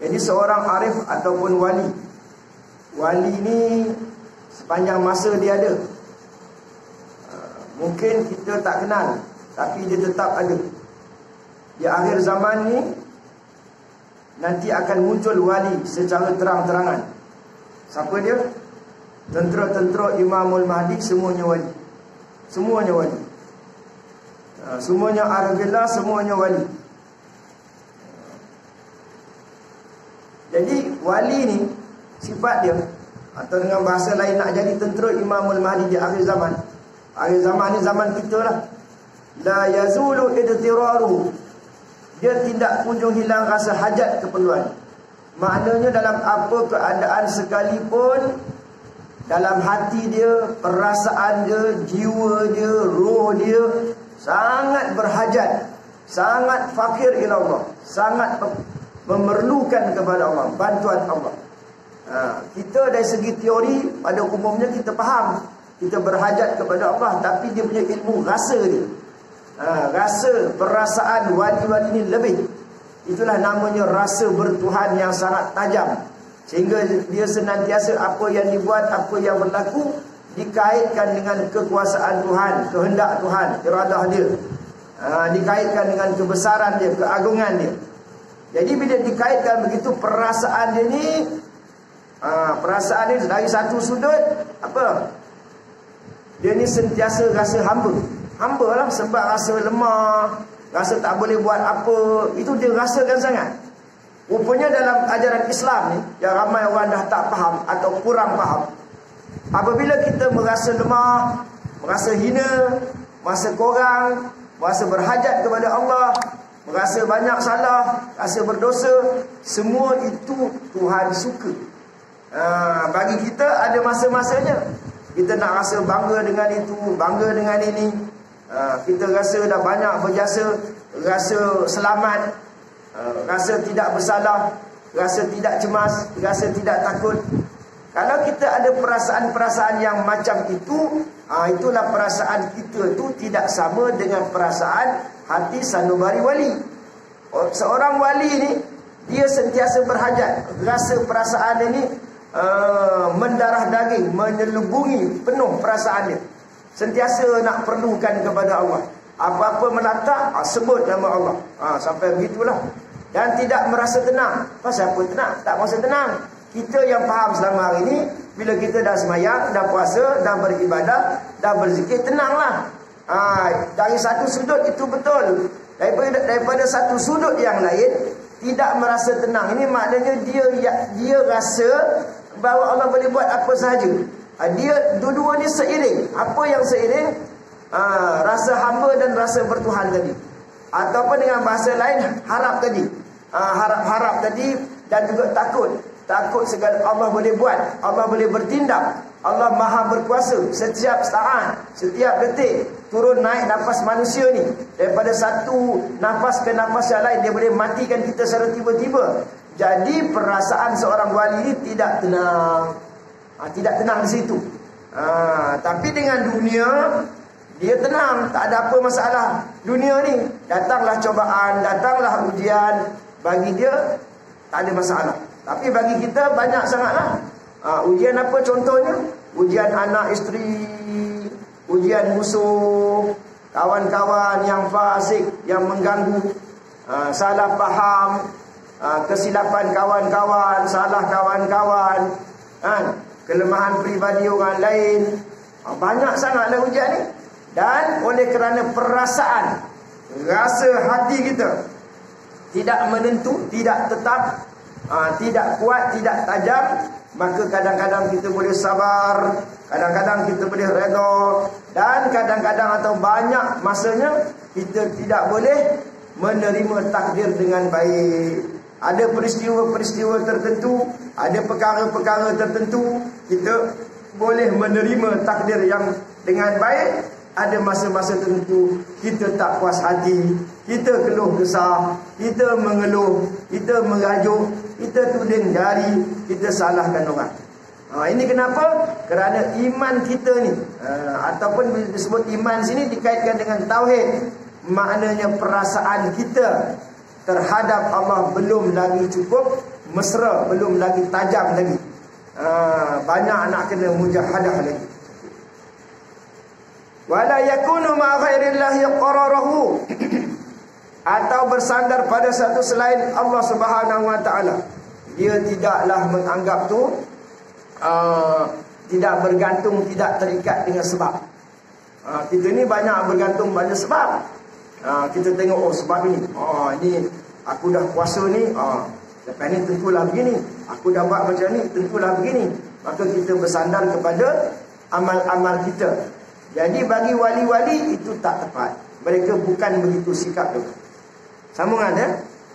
Jadi seorang arif ataupun wali, wali ni sepanjang masa dia ada. Mungkin kita tak kenal, tapi dia tetap ada. Di akhir zaman ni nanti akan muncul wali secara terang-terangan. Siapa dia? Tentera-tentera Imamul Mahdi semuanya wali. Semuanya wali. Semuanya arifillah, semuanya wali. Jadi wali ni sifat dia, atau dengan bahasa lain nak jadi tentera Imamul Mahdi di akhir zaman. Akhir zaman ni zaman kita lah. La yazulu idtiraru. Dia tidak kunjung hilang rasa hajat keperluan. Maknanya dalam apa keadaan sekalipun, dalam hati dia, perasaan dia, jiwa dia, roh dia sangat berhajat, sangat fakir ila Allah, sangat memerlukan kepada Allah, bantuan Allah. Kita dari segi teori pada umumnya kita faham kita berhajat kepada Allah, tapi dia punya ilmu rasa dia, rasa perasaan wali-wali ini lebih. Itulah namanya rasa bertuhan yang sangat tajam, sehingga dia senantiasa apa yang dibuat, apa yang berlaku dikaitkan dengan kekuasaan Tuhan, kehendak Tuhan, iradah dia, dikaitkan dengan kebesaran dia, keagungan dia. Jadi bila dikaitkan begitu, perasaan dia ni, perasaan dia dari satu sudut apa? Dia ni sentiasa rasa hamba. Hamba lah, sebab rasa lemah, rasa tak boleh buat apa. Itu dia rasakan sangat. Rupanya dalam ajaran Islam ni, yang ramai orang dah tak faham atau kurang faham, apabila kita merasa lemah, merasa hina, merasa kurang, merasa berhajat kepada Allah, merasa banyak salah, rasa berdosa, semua itu Tuhan suka. Bagi kita ada masa-masanya. Kita nak rasa bangga dengan itu, bangga dengan ini. Kita rasa dah banyak berjasa, rasa selamat, rasa tidak bersalah, rasa tidak cemas, rasa tidak takut. Kalau kita ada perasaan-perasaan yang macam itu, itulah perasaan kita tu tidak sama dengan perasaan hati sanubari wali. Seorang wali ni, dia sentiasa berhajat. Rasa perasaan ini mendarah daging, menyelubungi penuh perasaan dia. Sentiasa nak perlukan kepada Allah. Apa-apa melatak, sebut nama Allah. Sampai begitulah. Dan tidak merasa tenang. Pasal apa tenang? Tak merasa tenang. Kita yang faham selama hari ini, bila kita dah semayang, dah puasa, dah beribadah, dah berzikir, tenanglah. Dari satu sudut itu betul. Daripada satu sudut yang lain, tidak merasa tenang. Ini maknanya dia rasa bahawa Allah boleh buat apa sahaja. Dia dua-dua ni seiring. Apa yang seiring? Rasa hamba dan rasa bertuhan tadi. Ataupun dengan bahasa lain, harap tadi. Harap tadi dan juga takut. Takut segala Allah boleh buat, Allah boleh bertindak, Allah maha berkuasa. Setiap saat, setiap detik turun naik nafas manusia ni, daripada satu nafas ke nafas yang lain, dia boleh matikan kita secara tiba-tiba. Jadi perasaan seorang wali ni tidak tenang. Tidak tenang di situ. Tapi dengan dunia, dia tenang, tak ada apa masalah. Dunia ni, datanglah cobaan, datanglah ujian, bagi dia tak ada masalah. Tapi bagi kita banyak sangatlah. Ujian apa contohnya? Ujian anak isteri, ujian musuh, kawan-kawan yang fasik, yang mengganggu, salah faham, kesilapan kawan-kawan, salah kawan-kawan, kelemahan peribadi orang lain. Banyak sangatlah ujian ni. Dan oleh kerana perasaan, rasa hati kita tidak menentu, tidak tetap, tidak kuat, tidak tajam, maka kadang-kadang kita boleh sabar, kadang-kadang kita boleh redha, dan kadang-kadang atau banyak masanya kita tidak boleh menerima takdir dengan baik. Ada peristiwa-peristiwa tertentu, ada perkara-perkara tertentu, kita boleh menerima takdir yang dengan baik. Ada masa-masa tertentu kita tak puas hati, kita keluh kesah, kita mengeluh, kita merajuk, kita tuding jari, kita salahkan orang. Ini kenapa? Kerana iman kita ni, ataupun disebut iman sini dikaitkan dengan tauhid, maknanya perasaan kita terhadap Allah belum lagi cukup mesra, belum lagi tajam lagi. Banyak nak kena mujahadah lagi. Wala yakunu ma ghairillahi qararahu, atau bersandar pada satu selain Allah Subhanahu wa taala. Dia tidaklah menganggap tu tidak bergantung, tidak terikat dengan sebab. Kita ni banyak bergantung pada sebab. Kita tengok, oh sebab ini, ini aku dah puasa ni, lepas ni tentulah begini, aku dah buat macam ni, tentulah begini. Maka kita bersandar kepada amal-amal kita. Jadi bagi wali-wali itu tak tepat. Mereka bukan begitu sikap tu. Sambungan ya.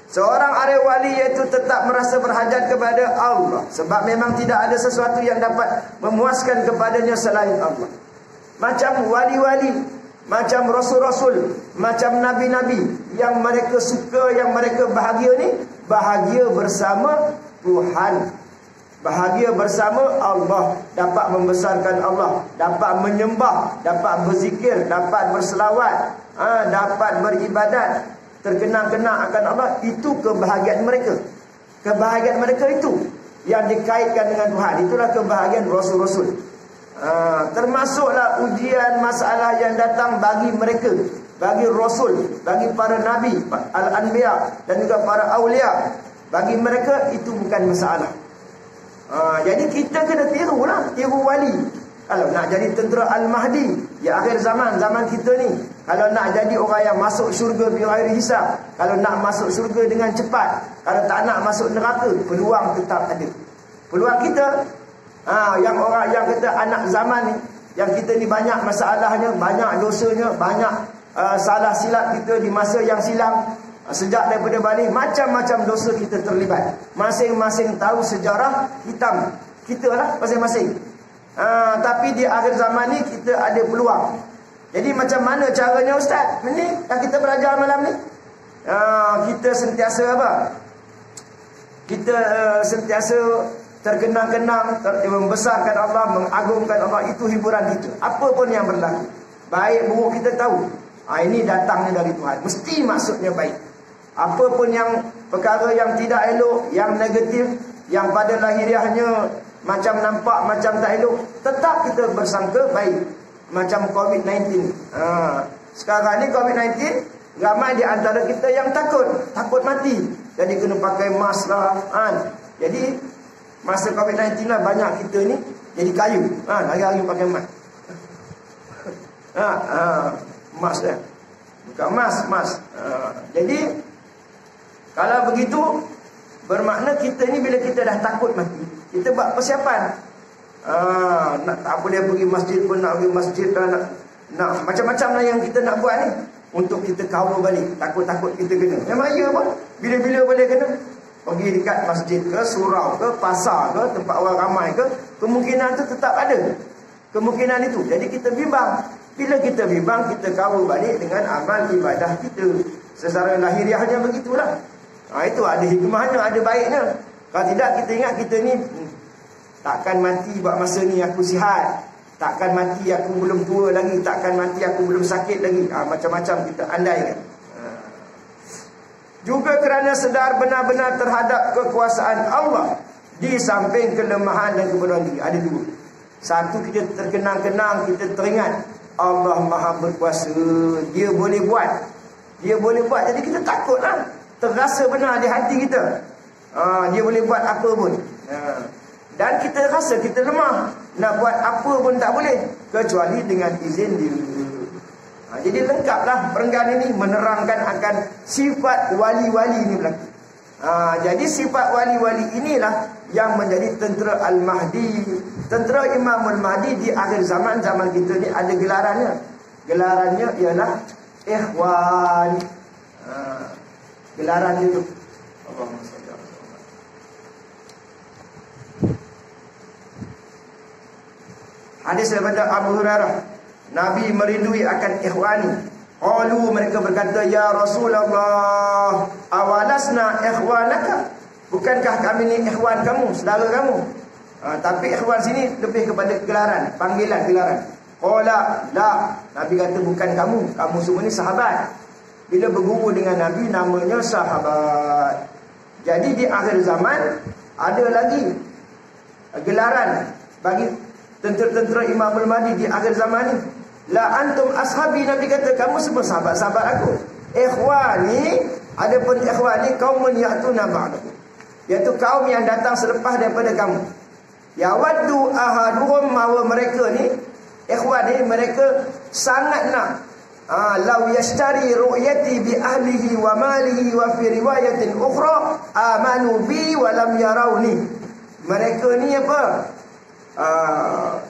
Seorang arif wali iaitu tetap merasa berhajat kepada Allah, sebab memang tidak ada sesuatu yang dapat memuaskan kepadanya selain Allah. Macam wali-wali, macam rasul-rasul, macam nabi-nabi, yang mereka suka, yang mereka bahagia ni, bahagia bersama Tuhan, bahagia bersama Allah, dapat membesarkan Allah, dapat menyembah, dapat berzikir, dapat berselawat, dapat beribadat, terkenang-kenang akan Allah. Itu kebahagiaan mereka. Kebahagiaan mereka itu yang dikaitkan dengan Tuhan. Itulah kebahagiaan rasul-rasul. Termasuklah ujian masalah yang datang bagi mereka, bagi rasul, bagi para nabi, al-anbiya, dan juga para awliya. Bagi mereka itu bukan masalah. Jadi kita kena tirulah, tiru wali. Kalau nak jadi tentera Al-Mahdi di akhir zaman, zaman kita ni, kalau nak jadi orang yang masuk syurga bighairi hisab, kalau nak masuk syurga dengan cepat, kalau tak nak masuk neraka, peluang tetap ada. Peluang kita, yang orang yang kata anak zaman ni, yang kita ni banyak masalahnya, banyak dosanya, banyak salah silap kita di masa yang silam. Sejak daripada balik, macam-macam dosa kita terlibat. Masing-masing tahu sejarah hitam kita lah masing-masing. Tapi di akhir zaman ni kita ada peluang. Jadi macam mana caranya Ustaz? Ini yang kita belajar malam ni. Kita sentiasa apa? Kita sentiasa terkenang-kenang, membesarkan Allah, mengagungkan Allah. Itu hiburan kita. Apa pun yang berlaku, baik buruk kita tahu, ini datangnya dari Tuhan. Mesti maksudnya baik. Apa pun yang perkara yang tidak elok, yang negatif, yang pada lahiriahnya macam nampak macam tak elok, tetap kita bersangka baik. Macam COVID-19. Sekarang ni COVID-19, ramai di antara kita yang takut mati. Jadi kena pakai mask lah. Jadi masa COVID-19 lah banyak kita ni jadi kayu. Lari-lari pakai mask. Mask dah. Bukan mask. Jadi kalau begitu, bermakna kita ni bila kita dah takut mati, kita buat persiapan. Tak boleh pergi masjid pun, nak pergi masjid lah, nak macam-macam lah yang kita nak buat ni, untuk kita kawal balik. Takut-takut kita kena. Yang bahaya pun, bila-bila boleh kena. Pergi dekat masjid ke, surau ke, pasar ke, tempat orang ramai ke, kemungkinan tu tetap ada. Kemungkinan itu. Jadi kita bimbang. Bila kita bimbang, kita kawal balik dengan amal ibadah kita. Secara lahiriahnya begitulah. Itu ada hikmahnya, ada baiknya. Kalau tidak, kita ingat kita ni takkan mati buat masa ni aku sihat, takkan mati aku belum tua lagi, takkan mati aku belum sakit lagi. Macam-macam kita andaikan. Juga kerana sedar benar-benar terhadap kekuasaan Allah, di samping kelemahan dan kebodohan diri. Ada dua. Satu, kita terkenang-kenang, kita teringat Allah Maha berkuasa, Dia boleh buat. Dia boleh buat, jadi kita takutlah. Terasa benar di hati kita, Dia boleh buat apa pun. Dan kita rasa kita lemah, nak buat apa pun tak boleh, kecuali dengan izin Dia. Jadi lengkaplah perenggan ini menerangkan akan sifat wali-wali ini berlaku. Jadi sifat wali-wali inilah yang menjadi tentera Al-Mahdi. Tentera Imam Al-Mahdi di akhir zaman, zaman kita ni ada gelarannya. Gelarannya ialah Ikhwan. Gelaran itu. Hadis daripada Abu Hurairah, Nabi merindui akan ikhwani. Qalu, mereka berkata, ya Rasulullah, awalasna ikhwanaka? Bukankah kami ni ikhwan kamu, saudara kamu? Tapi ikhwan sini lebih kepada gelaran, panggilan gelaran. Qala la, Nabi kata bukan kamu, kamu semua ni sahabat. Bila berguru dengan Nabi, namanya sahabat. Jadi di akhir zaman ada lagi gelaran bagi tentera-tentera Imamul Mahdi di akhir zaman ni. La antum ashabi, Nabi kata kamu semua sahabat-sahabat aku. Ikhwani, ada pun ikhwani kaumun ya'tuna ba'dakum, iaitu kaum yang datang selepas daripada kamu. Ya waddu ahaduhum, mawa mereka ni ikhwan ni mereka sangat nak law yashtari ru'yati bi ahlihi wa malihi wa fi riwayatin ukhra amanu bi wa lam yarawni. Mereka ni apa?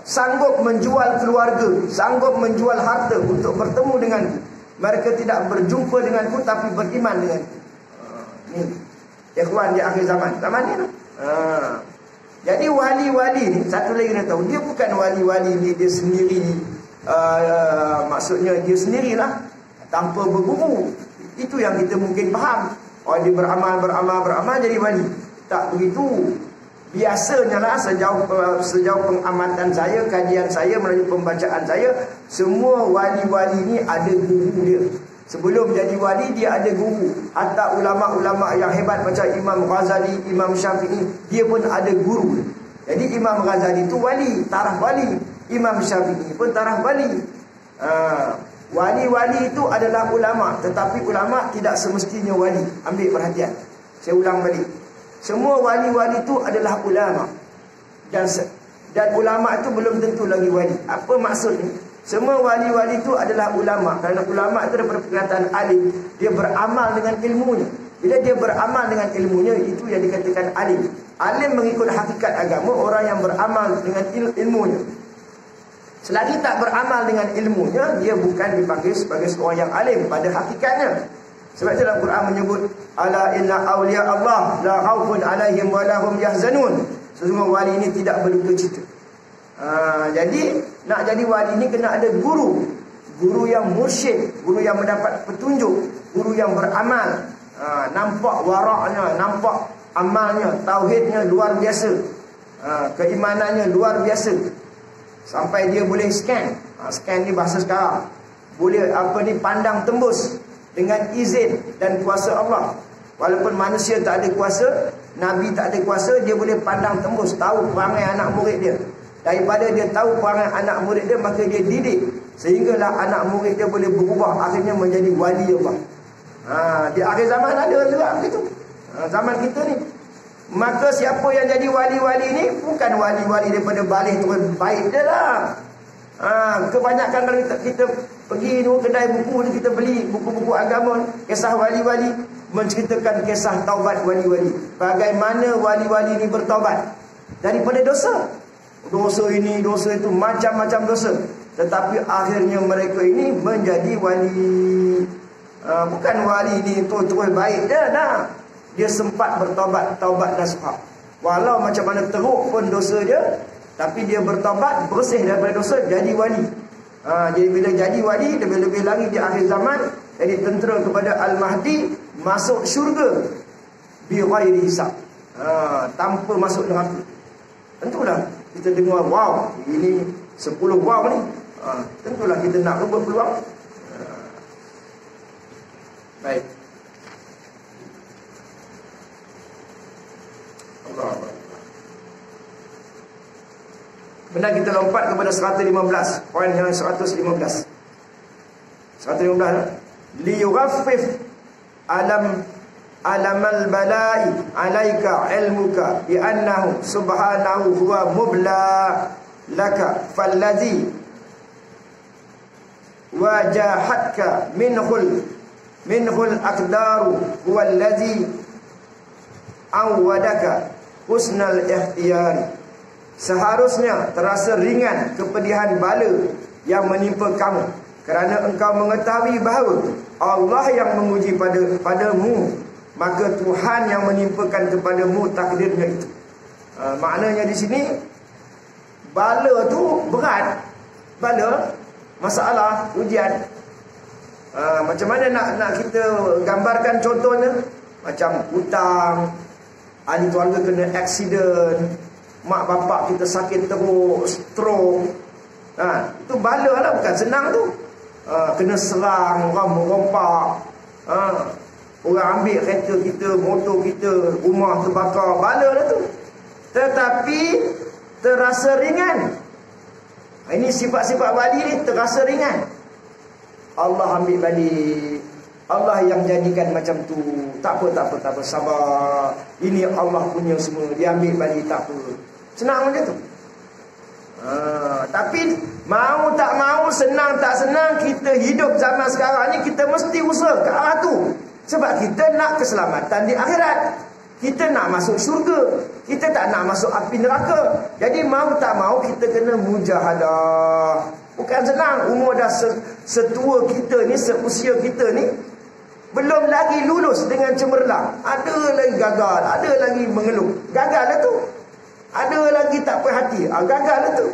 Sanggup menjual keluarga, sanggup menjual harta untuk bertemu denganku. Mereka tidak berjumpa denganku tapi beriman denganku. Ni ikhwan di akhir zaman. Zaman ni tu. Jadi wali-wali ni, satu lagi nak tahu, dia bukan wali-wali ni dia sendiri, maksudnya dia sendirilah tanpa berguru. Itu yang kita mungkin faham. Oh, dia beramal jadi wali. Tak begitu. Biasanya lah, sejauh pengamatan saya, kajian saya, melalui pembacaan saya, semua wali-wali ni ada guru dia. Sebelum jadi wali dia ada guru. Hatta ulama-ulama yang hebat macam Imam Ghazali, Imam Syafi'i, dia pun ada guru. Jadi Imam Ghazali itu wali, taraf wali. Imam Syafi'i pun taraf wali. Wali-wali itu adalah ulama, tetapi ulama tidak semestinya wali. Ambil perhatian. Saya ulang balik. Semua wali-wali itu adalah ulama. Dan ulama itu belum tentu lagi wali. Apa maksudnya? Semua wali-wali itu adalah ulama. Kerana ulama itu daripada perkataan alim. Dia beramal dengan ilmunya. Bila dia beramal dengan ilmunya, itu yang dikatakan alim. Alim mengikut hakikat agama, orang yang beramal dengan ilmunya. Selagi tak beramal dengan ilmunya, dia bukan dipanggil sebagai seorang yang alim pada hakikatnya. Sebab itu dalam Quran menyebut, ala inna awliya Allah la khawfun alaihim wa lahum yahzanun. Sesungguhnya wali ini tidak berduka cita. Jadi nak jadi wali ni kena ada guru. Guru yang mursyid, guru yang mendapat petunjuk, guru yang beramal. Nampak waraknya, nampak amalnya, tauhidnya luar biasa, keimanannya luar biasa. Sampai dia boleh scan. Scan ni bahasa sekarang. Boleh pandang tembus dengan izin dan kuasa Allah. Walaupun manusia tak ada kuasa, Nabi tak ada kuasa, dia boleh pandang tembus, tahu perangai anak murid dia. Daripada dia tahu perangai anak murid dia, maka dia didik sehinggalah anak murid dia boleh berubah, akhirnya menjadi wali Allah. Di akhir zaman ada juga begitu. Zaman kita ni. Maka siapa yang jadi wali-wali ni bukan wali-wali daripada balik turun baik dia lah. Kebanyakan kalau kita pergi dua kedai buku ni, kita beli buku-buku agama, kisah wali-wali, menceritakan kisah taubat wali-wali. Bagaimana wali-wali ni bertaubat daripada dosa. Dosa ini, dosa itu, macam-macam dosa. Tetapi akhirnya mereka ini menjadi wali. Bukan wali ni terus baik dia dah. Dia sempat bertaubat, taubat nasuha. Walau macam mana teruk pun dosa dia, tapi dia bertaubat, bersih daripada dosa, jadi wali. Jadi bila jadi wali, lebih-lebih lagi di akhir zaman, jadi tentera kepada Al-Mahdi, masuk syurga bi ghairi hisab, tanpa masuk neraka. Tentulah kita dengar, wow, ini 10 wow ni. Tentulah kita nak rebut peluang. Baik. Allah. Benar, kita lompat kepada 115. Poin yang 115. 115. Liyughaffif alamal balai alaika ilmuka bi annahu subhanahu huwa mubla laka fallazi wajahatka minhul aqdaru huwa allazi awwadaka husnal ikhtiyari. Seharusnya terasa ringan kepedihan bala yang menimpa kamu, kerana engkau mengetahui bahawa Allah yang menguji padamu, maka Tuhan yang menimpakan kepadamu takdirnya itu. Maknanya di sini bala tu berat, bala masalah ujian. Macam mana nak kita gambarkan contohnya? Macam hutang, ahli keluarga kena aksiden, mak bapak kita sakit teruk, stroke. Itu bala lah, bukan senang tu. Kena serang, orang merompak. Orang ambil kereta kita, motor kita, rumah terbakar, bala lah tu. Tetapi terasa ringan. Ini sifat-sifat wali ni terasa ringan. Allah ambil balik. Allah yang jadikan macam tu. Tak apa, sabar. Ini Allah punya semua. Dia ambil balik, tak apa. Senang macam tu. Tapi mau tak mau, senang tak senang, kita hidup zaman sekarang ni, kita mesti usaha ke arah tu. Sebab kita nak keselamatan di akhirat. Kita nak masuk syurga. Kita tak nak masuk api neraka. Jadi mau tak mau kita kena mujahadah. Bukan senang. Umur dah setua kita ni, seusia kita ni, belum lagi lulus dengan cemerlang. Ada lagi gagal, ada lagi mengeluh. Gagal lah tu. Ada lagi tak puas hati. Gagal lah tu.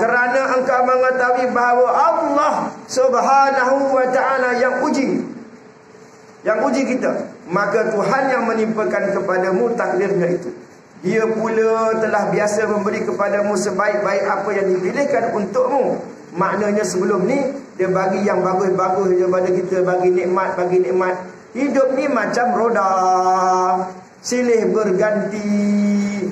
Kerana engkau mengetahui bahawa Allah Subhanahu wa ta'ala yang uji kita, maka Tuhan yang menimpakan kepadamu takdirnya itu. Dia pula telah biasa memberi kepadamu sebaik-baik apa yang dipilihkan untukmu. Maknanya sebelum ni dia bagi yang bagus-bagus daripada kita, bagi nikmat. Hidup ni macam roda, silih berganti.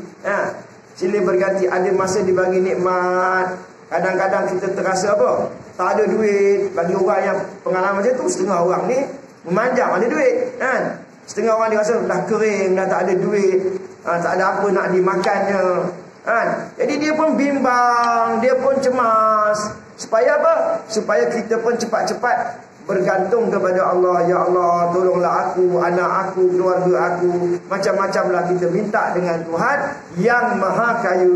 Silih berganti. Ada masa dibagi nikmat, kadang-kadang kita terasa apa? Tak ada duit. Bagi orang yang pengalaman macam tu, setengah orang ni memanjang ada duit, kan? Setengah orang dia rasa dah kering, dah tak ada duit, tak ada apa nak dimakannya, kan? Jadi dia pun bimbang, dia pun cemas. Supaya apa? Supaya kita pun cepat-cepat bergantung kepada Allah. Ya Allah, tolonglah aku, anak aku, keluarga aku. Macam-macamlah kita minta dengan Tuhan yang Maha Kaya,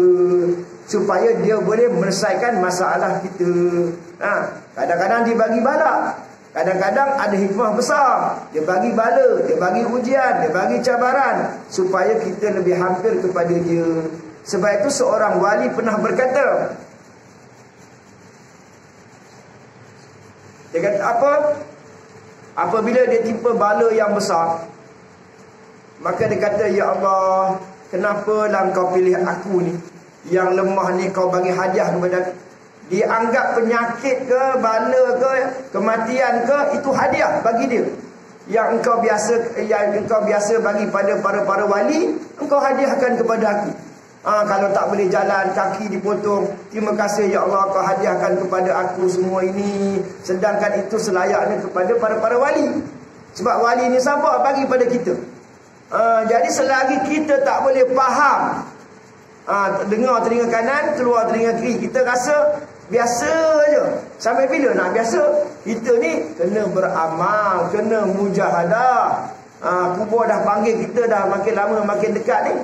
supaya dia boleh menyelesaikan masalah kita. Kadang-kadang dia bagi bala, kadang-kadang ada hikmah besar. Dia bagi bala, dia bagi ujian, dia bagi cabaran, supaya kita lebih hampir kepada dia. Sebab itu seorang wali pernah berkata, dia kata apa? Apabila dia timpa bala yang besar, maka dia kata, ya Allah, kenapalah engkau pilih aku ni, yang lemah ni kau bagi hadiah kepada aku. Dianggap penyakit ke, bala ke, kematian ke, itu hadiah bagi dia. Yang engkau biasa bagi pada para wali, engkau hadiahkan kepada aku. Kalau tak boleh jalan, kaki dipotong, terima kasih ya Allah, kau hadiahkan kepada aku semua ini. Sedangkan itu selayaknya kepada para wali. Sebab wali ni sabar bagi pada kita. Jadi selagi kita tak boleh faham, dengar telinga kanan, keluar telinga kiri, kita rasa biasa je. Sampai bila nak biasa? Kita ni kena beramal, kena mujahadah. Kubur dah panggil kita, dah makin lama makin dekat ni.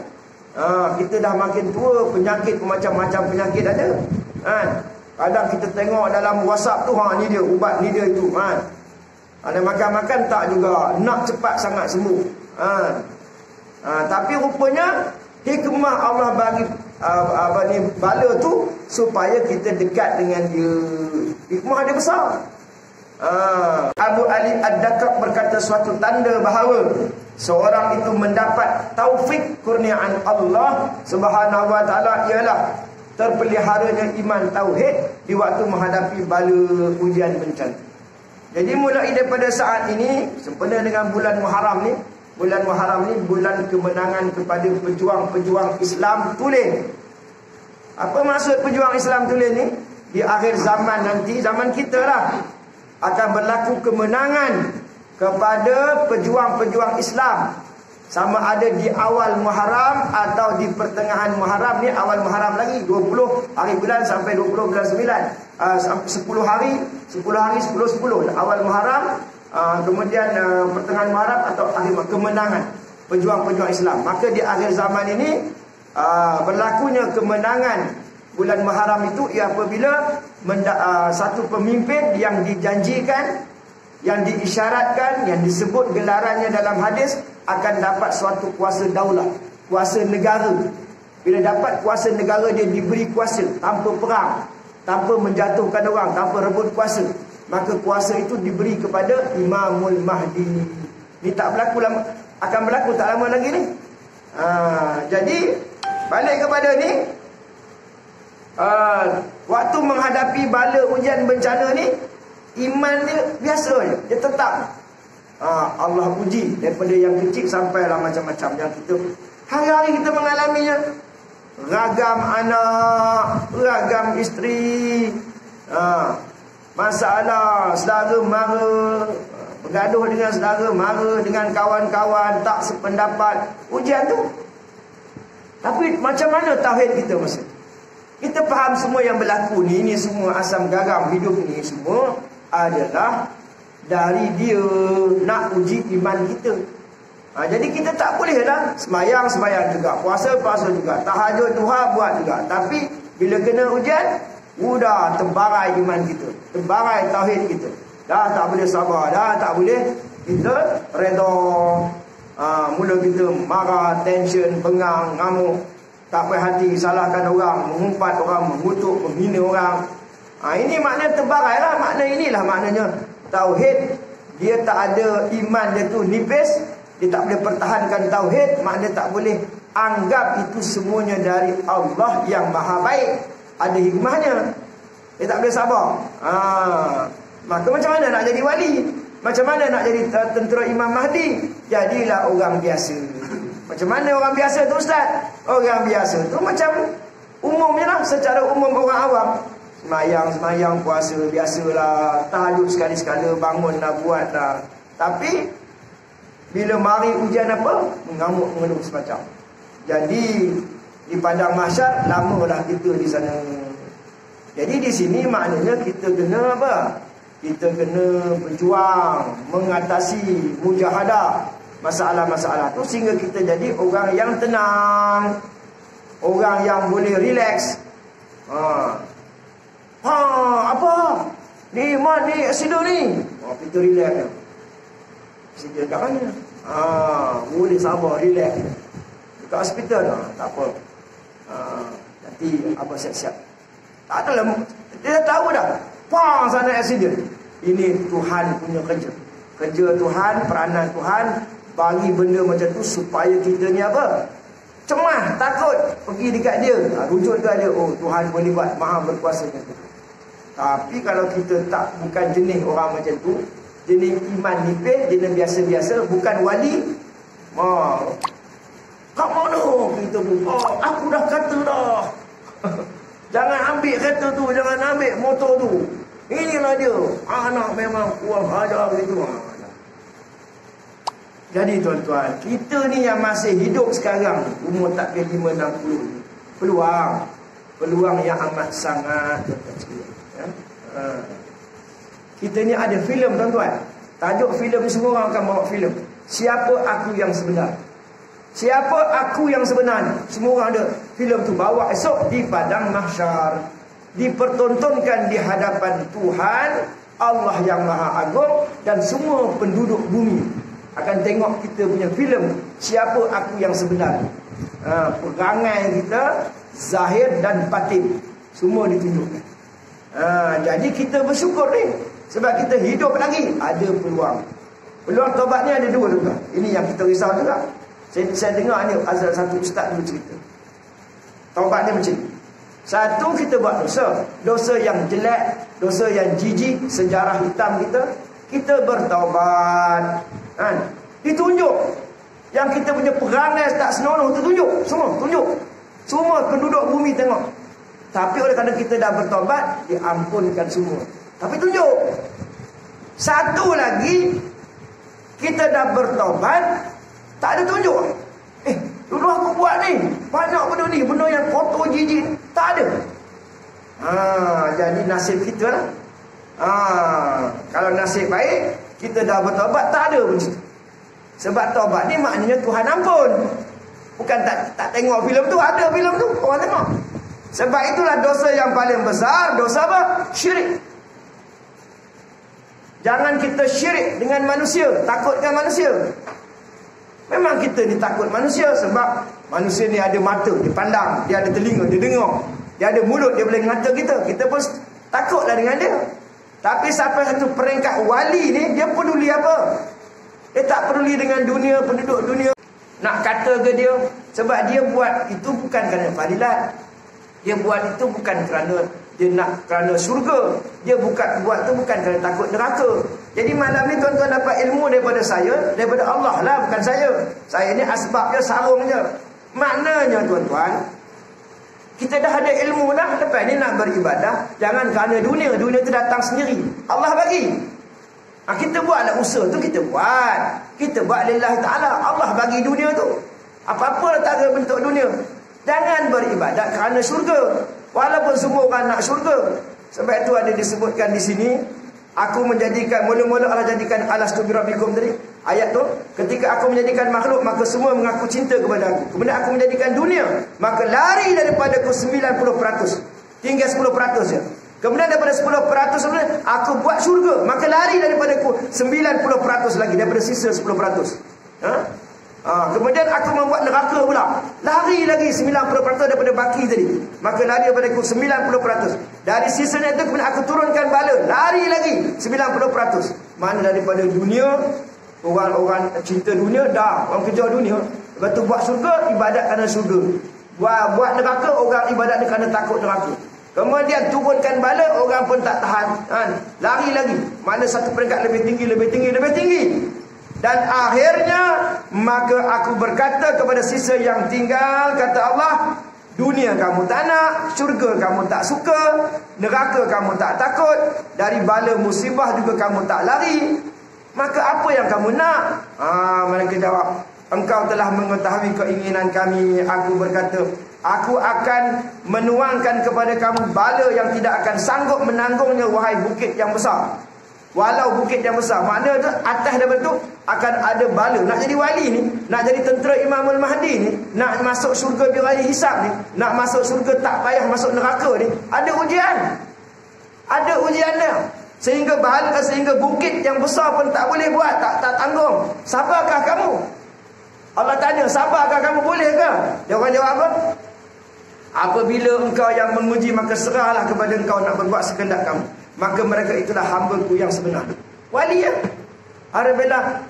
Kita dah makin tua, penyakit macam-macam penyakit ada. Kadang kita tengok dalam WhatsApp tu, ni dia ubat, ni dia itu. Ada makan-makan tak juga, nak cepat sangat sembuh. Tapi rupanya hikmah Allah bagi bala tu supaya kita dekat dengan dia. Hikmah dia besar. Abu Ali Ad-Dakak berkata, suatu tanda bahawa seorang itu mendapat taufik kurniaan Allah Subhanahu wa ta'ala ialah terpeliharanya iman tauhid di waktu menghadapi bala ujian bencana. Jadi mulai daripada saat ini, sempena dengan bulan Muharram ni, bulan kemenangan kepada pejuang-pejuang Islam tulen. Apa maksud pejuang Islam tulen ni? Di akhir zaman nanti, zaman kita lah, akan berlaku kemenangan kepada pejuang-pejuang Islam. Sama ada di awal Muharram atau di pertengahan Muharram ni. Awal Muharram lagi 20 hari bulan sampai 20 bulan 9, 10 hari 10 awal Muharram. Kemudian pertengahan Muharram atau akhir kemenangan pejuang-pejuang Islam. Maka di akhir zaman ini berlakunya kemenangan bulan Muharram itu ia apabila satu pemimpin yang dijanjikan, yang diisyaratkan, yang disebut gelarannya dalam hadis, akan dapat suatu kuasa daulah, kuasa negara. Bila dapat kuasa negara, dia diberi kuasa tanpa perang, tanpa menjatuhkan orang, tanpa rebut kuasa. Maka kuasa itu diberi kepada Imamul Mahdi. Ini tak berlaku lama, akan berlaku tak lama lagi ni. Jadi balik kepada ni, waktu menghadapi bala ujian bencana ni, iman dia biasa je, dia tetap. Allah uji daripada yang kecil sampailah macam-macam yang kita hari-hari kita mengalaminya. Ragam anak, ragam isteri, masalah saudara mara, bergaduh dengan saudara mara, dengan kawan-kawan tak sependapat, ujian tu. Tapi macam mana tauhid kita masa? Kita faham semua yang berlaku ni, ini semua asam garam hidup ni semua adalah dari dia nak uji iman kita. Jadi kita tak boleh lah semayang juga, puasa juga, tahajud Tuhan buat juga. Tapi bila kena ujian, udah terbarai iman kita, terbarai tauhid kita. Dah tak boleh sabar, dah tak boleh kita redha. Mula kita marah, tension, bengang, ngamuk, tak puas hati, salahkan orang, mengumpat orang, mengutuk, menghina orang. Ini makna terbarai lah. Makna inilah maknanya tauhid. Dia tak ada iman dia tu nipis, dia tak boleh pertahankan tauhid. Makna tak boleh anggap itu semuanya dari Allah yang maha baik, ada hikmahnya. Dia tak boleh sabar. Maka macam mana nak jadi wali? Macam mana nak jadi tentera Imam Mahdi? Jadilah orang biasa. Macam mana orang biasa tu Ustaz? Orang biasa tu macam umumnya lah, secara umum orang awam. Semayang, puasa biasalah, tahajud sekali-sekala, bangunlah, buatlah. Tapi bila mari ujian apa? Mengamuk, mengeluh semacam. Jadi di padang mahsyar lamalah kita di sana. Jadi di sini maknanya kita kena apa? Kita kena berjuang, mengatasi, mujahadah masalah-masalah tu sehingga kita jadi orang yang tenang, orang yang boleh relax. Apa? Ni iman ni aksidan ni. Kita relax. Aksidan kat mana? Boleh sabar, relax. Dekat hospital tak apa. Nanti abang siap-siap. Tak adalah, dia tahu dah. Sana aksidan. Ini Tuhan punya kerja. Kerja Tuhan, peranan Tuhan bagi benda macam tu supaya kita ni apa? Cemas, takut, pergi dekat dia, rujuk dekat dia. Oh, Tuhan boleh buat, maha berkuasa macam tu. Tapi kalau kita tak, bukan jenis orang macam tu, jenis iman nipis, jenis biasa-biasa, bukan wali, kat mana kita tu? Aku dah kata dah. Jangan ambil kereta tu, jangan ambil motor tu. Inilah dia. Anak memang kurang ajar gitu. Jadi tuan-tuan, kita ni yang masih hidup sekarang, umur tak ke 5-60, peluang yang amat sangat kecil. Kita ni ada filem tuan-tuan. Tajuk filem ni semua orang akan bawa filem. Siapa aku yang sebenar? Siapa aku yang sebenar? Semua orang ada filem tu bawa esok di padang mahsyar. Dipertontonkan di hadapan Tuhan Allah yang Maha Agung, dan semua penduduk bumi akan tengok kita punya filem siapa aku yang sebenar. Perangai kita zahir dan batin semua ditunjukkan. Jadi kita bersyukur ni, sebab kita hidup lagi, ada peluang. Peluang taubat ni ada dua juga. Ini yang kita risau juga. Saya dengar ni azal satu ustaz dulu cerita. Taubat ni macam ni. Satu, kita buat dosa yang jelek, dosa yang jijik, sejarah hitam kita bertaubat. Ditunjuk. Yang kita punya perangai tak senonoh tu tunjuk. Semua penduduk bumi tengok. Tapi oleh kerana kita dah bertaubat, diampunkan semua. Tapi tunjuk. Satu lagi, kita dah bertaubat, tak ada tunjuk. Dulu aku buat ni, banyak benda ni, benda yang kotor jijik, tak ada. Jadi nasib kita lah. Kalau nasib baik, kita dah bertaubat, tak ada pun situ. Sebab taubat ni maknanya Tuhan ampun. Bukan tak tengok filem tu, ada filem tu, orang tengok. Sebab itulah dosa yang paling besar, dosa apa? Syirik. Jangan kita syirik dengan manusia, takutkan manusia. Memang kita ni takut manusia, sebab manusia ni ada mata, dia pandang, dia ada telinga, dia dengar, dia ada mulut, dia boleh ngata kita. Kita pun takutlah dengan dia. Tapi sampai satu peringkat wali ni, dia peduli apa? Dia tak peduli dengan dunia, penduduk dunia. Nak kata ke dia, sebab dia buat itu bukan kerana fadilat. Dia buat itu bukan kerana dia nak kerana syurga. Dia buat tu bukan kerana takut neraka. Jadi malam ni tuan-tuan dapat ilmu daripada saya, daripada Allah lah, bukan saya. Saya ni asbab je, sarung je. Maknanya tuan-tuan, kita dah ada ilmu dah, lepas ni nak beribadah, jangan kerana dunia. Dunia tu datang sendiri, Allah bagi. Kita buatlah usaha tu, kita buat lillahi ta'ala. Allah bagi dunia tu. Apa-apa letak bentuk dunia. Jangan beribadat kerana syurga, walaupun semua orang nak syurga. Sebab itu ada disebutkan di sini, aku menjadikan, mula-mula Allah jadikan alastu birabbikum tadi. Ayat tu, ketika aku menjadikan makhluk, maka semua mengaku cinta kepada aku. Kemudian aku menjadikan dunia, maka lari daripada aku 90%. Tinggal 10% je. Kemudian daripada 10% aku buat syurga, maka lari daripada aku 90% lagi, daripada sisa 10%. Kemudian aku membuat neraka pula, lari lagi 90% daripada baki tadi, maka lari daripada aku 90%. Dari sisanya itu kemudian aku turunkan bala, lari lagi 90%. Mana daripada dunia, orang-orang cinta dunia, dah orang kejar dunia. Lepas tu buat syurga, ibadat kerana syurga. Buat neraka, orang ibadat kerana takut neraka. Kemudian turunkan bala, orang pun tak tahan, lari lagi. Mana satu peringkat lebih tinggi. Dan akhirnya, maka aku berkata kepada sisa yang tinggal, kata Allah, dunia kamu tak nak, syurga kamu tak suka, neraka kamu tak takut, dari bala musibah juga kamu tak lari, maka apa yang kamu nak? Mereka jawab, engkau telah mengetahui keinginan kami. Aku berkata, aku akan menuangkan kepada kamu bala yang tidak akan sanggup menanggungnya, wahai bukit yang besar. Walau bukit yang besar, makna tu atas daripada tu akan ada bala. Nak jadi wali ni, nak jadi tentera Imamul Mahdi ni, nak masuk syurga bighairi hisab ni, nak masuk syurga tak payah masuk neraka ni, ada ujian. Ada ujiannya. Sehingga bukit yang besar pun tak boleh buat, tak tanggung. Sabarkah kamu? Allah tanya, sabarkah kamu, boleh ke? Dia orang jawab apa? Apabila engkau yang menguji, maka serahlah kepada engkau nak berbuat sekendak kamu. Maka mereka itulah hamba-Ku yang sebenar. Wali ya. Hari bila,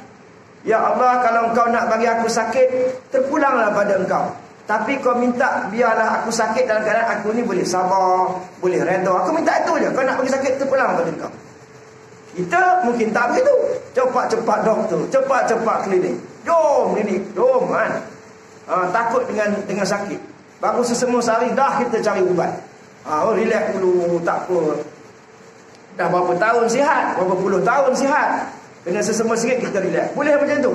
ya Allah, kalau engkau nak bagi aku sakit, terpulanglah pada engkau. Tapi kau minta biarlah aku sakit dalam keadaan aku ni boleh sabar, boleh redha. Aku minta itu je. Kau nak bagi sakit, terpulang pada engkau. Kita mungkin tak begitu. Cepat-cepat doktor, cepat-cepat klinik. Jom klinik, jom kan. Takut dengan sakit. Baru sesemua sehari dah kita cari ubat. Relax dulu, tak apa. Dah berapa tahun sihat, berapa puluh tahun sihat, kena sesemua sikit kita relax. Boleh macam tu?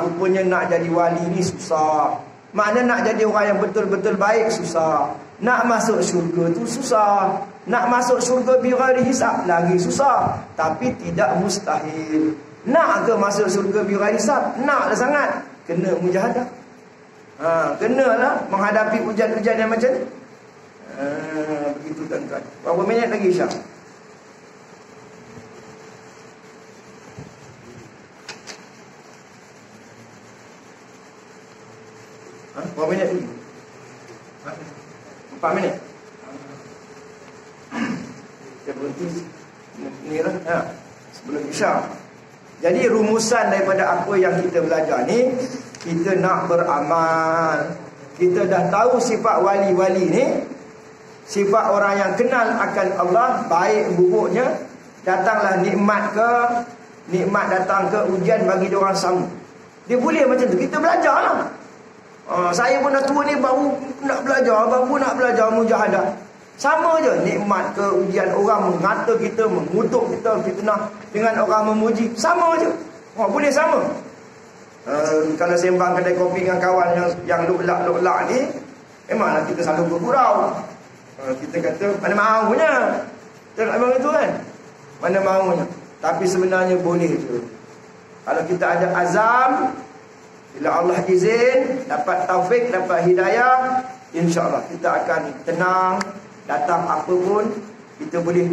Rupanya nak jadi wali ni susah. Makna nak jadi orang yang betul-betul baik susah. Nak masuk syurga tu susah. Nak masuk syurga bighairi hisab lagi susah. Tapi tidak mustahil. Nak ke masuk syurga bighairi hisab? Naklah sangat. Kena mujahadah. Kenalah menghadapi ujian-ujian yang macam ni. Begitu tuan-tuan. Berapa minit lagi Syah? Berapa minit lagi? 4 minit. Kita berhenti ni lah. Sebelum Isya. Jadi rumusan daripada apa yang kita belajar ni, kita nak beramal. Kita dah tahu sifat wali-wali ni, sifat orang yang kenal akan Allah, baik buruknya. Datanglah nikmat ke, nikmat datang ke, ujian bagi dia orang sama. Dia boleh macam tu. Kita belajar lah. Saya pun dah tua ni, baru nak belajar mujahadah. Sama je, nikmat ke, ujian orang mengata kita, mengutuk kita, fitnah dengan orang memuji, sama je. Boleh sama. Kalau sembang kedai kopi dengan kawan yang luk-lak ni, memanglah kita selalu bergurau. Kita kata, mana maunya. Tengok memang itu kan, mana maunya. Tapi sebenarnya boleh je. Kalau kita ada azam, bila Allah izin, dapat taufik, dapat hidayah, insya-Allah kita akan tenang. Datang apa pun, kita boleh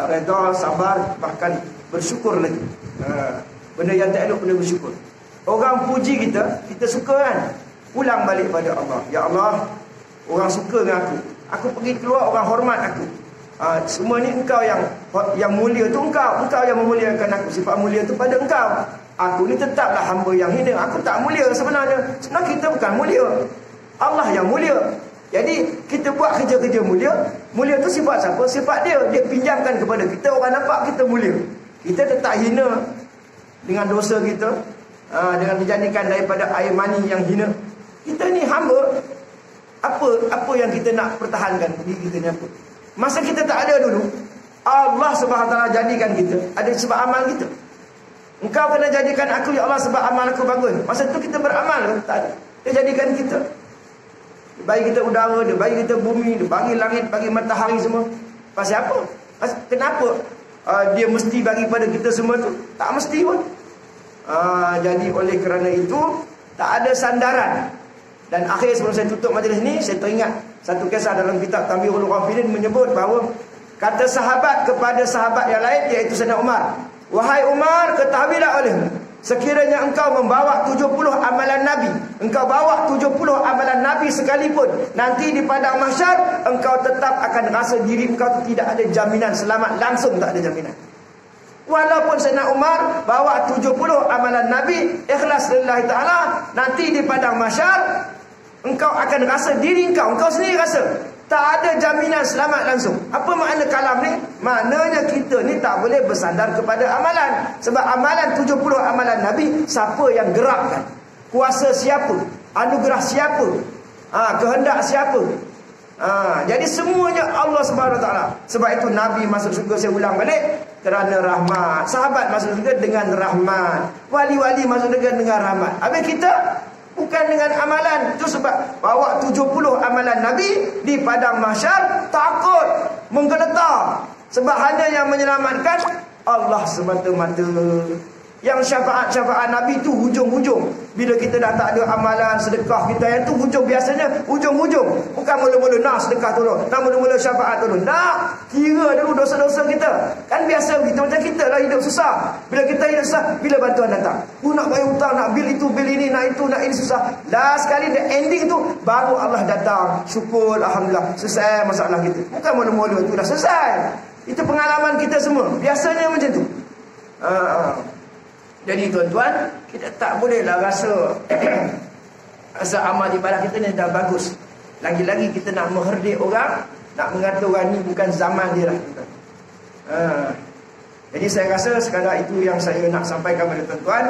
redha, sabar, bahkan bersyukur lagi. Benda yang tak elok, benda bersyukur. Orang puji kita, kita suka kan, pulang balik pada Allah. Ya Allah, orang suka dengan aku. Aku pergi keluar, orang hormat aku. Semua ni engkau yang mulia tu, engkau yang memuliakan aku. Sifat mulia tu pada engkau. Aku ni tetaplah hamba yang hina. Aku tak mulia sebenarnya. Sebenarnya kita bukan mulia, Allah yang mulia. Jadi kita buat kerja-kerja mulia. Mulia tu sifat siapa? Sifat dia. Dia pinjamkan kepada kita. Orang nampak kita mulia. Kita tetap hina dengan dosa kita, dengan menjadikan daripada air mani yang hina. Kita ni hamba. Apa yang kita nak pertahankan diri kita ni apa? Masa kita tak ada dulu, Allah SWT jadikan kita. Ada sebab amal kita. Engkau kena jadikan aku ya Allah sebab amal aku bagus. Masa tu kita beramal kan? Tak ada. Dia jadikan kita. Dia bagi kita udara, dia bagi kita bumi, dia bagi langit, bagi matahari semua. Pasal apa? Kenapa dia mesti bagi pada kita semua tu? Tak mesti pun. Jadi oleh kerana itu tak ada sandaran. Dan akhir sebelum saya tutup majlis ni, saya teringat satu kisah dalam kitab Tambihul Ghafilin menyebut bahawa kata sahabat kepada sahabat yang lain, iaitu Sayyidina Umar, wahai Umar, ketahuilah olehmu, sekiranya engkau membawa 70 amalan Nabi, engkau bawa 70 amalan Nabi sekalipun, nanti di padang mahsyar engkau tetap akan rasa diri engkau tidak ada jaminan selamat, langsung tak ada jaminan. Walaupun Sayyidina Umar bawa 70 amalan Nabi ikhlas lillahi ta'ala, nanti di padang mahsyar engkau akan rasa diri engkau sendiri rasa tak ada jaminan selamat langsung. Apa makna kalam ni? Maknanya kita ni tak boleh bersandar kepada amalan. Sebab amalan 70 amalan Nabi, siapa yang gerakkan? Kuasa siapa? Anugerah siapa? Kehendak siapa? Jadi semuanya Allah SWT. Sebab itu Nabi masuk syurga, saya ulang balik, kerana rahmat. Sahabat masuk syurga dengan rahmat. Wali-wali masuk syurga dengan rahmat. Habis kita bukan dengan amalan. Itu sebab bawa 70 amalan Nabi di padang mahsyar takut, menggeletar. Sebab hanya yang menyelamatkan Allah semata-mata. Yang syafaat-syafaat Nabi tu hujung-hujung. Bila kita dah tak ada amalan sedekah kita, yang tu hujung, biasanya hujung-hujung. Bukan mula-mula nak sedekah tolong, nak mula-mula syafaat tolong. Nak kira dulu dosa-dosa kita. Kan biasa kita macam kita lah hidup susah. Bila kita hidup susah, bila bantuan datang, nak bayar hutang, nak bil itu, bil ini, nak itu, nak ini, susah. Last sekali the ending tu baru Allah datang. Syukur, alhamdulillah, selesai masalah kita. Bukan mula-mula tu dah selesai. Itu pengalaman kita semua. Biasanya macam tu. Jadi tuan-tuan, kita tak bolehlah rasa amal ibadah kita ni dah bagus. Lagi-lagi kita nak mengherdik orang, nak mengata orang ni bukan zaman dia lah. Jadi saya rasa sekadar itu yang saya nak sampaikan kepada tuan-tuan.